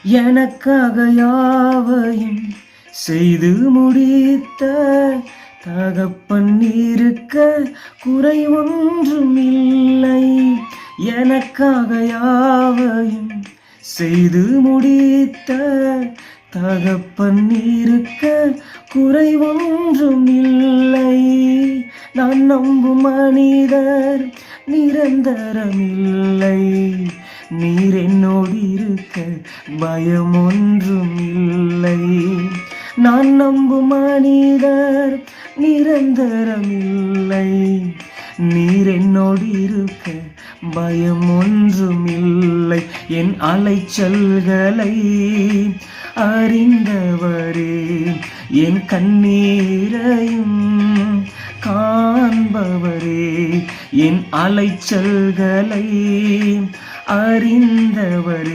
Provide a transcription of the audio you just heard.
எனக்காக யாவையும் செய்து முடித்த தகப்பன் இருக்க குறை ஒன்றும் இல்லை. எனக்காக யாவையும் செய்து முடித்த தகப்பன் இருக்க குறை ஒன்றும் இல்லை. நான் நம்பும் மனிதர் நிரந்தரமில்லை. நீர் என்னோடு இருக்க பயம் ஒன்றும் இல்லை. நான் நம்பும் மனிதர் நிரந்தரமில்லை. நீர் என்னோடு இருக்க பயம் ஒன்றும் இல்லை. என் அலைச்சல்களை அறிந்தவரே, என் கண்ணீரையும் காண்பவரே, என் அலைச்சல்களை அறிந்தவரே.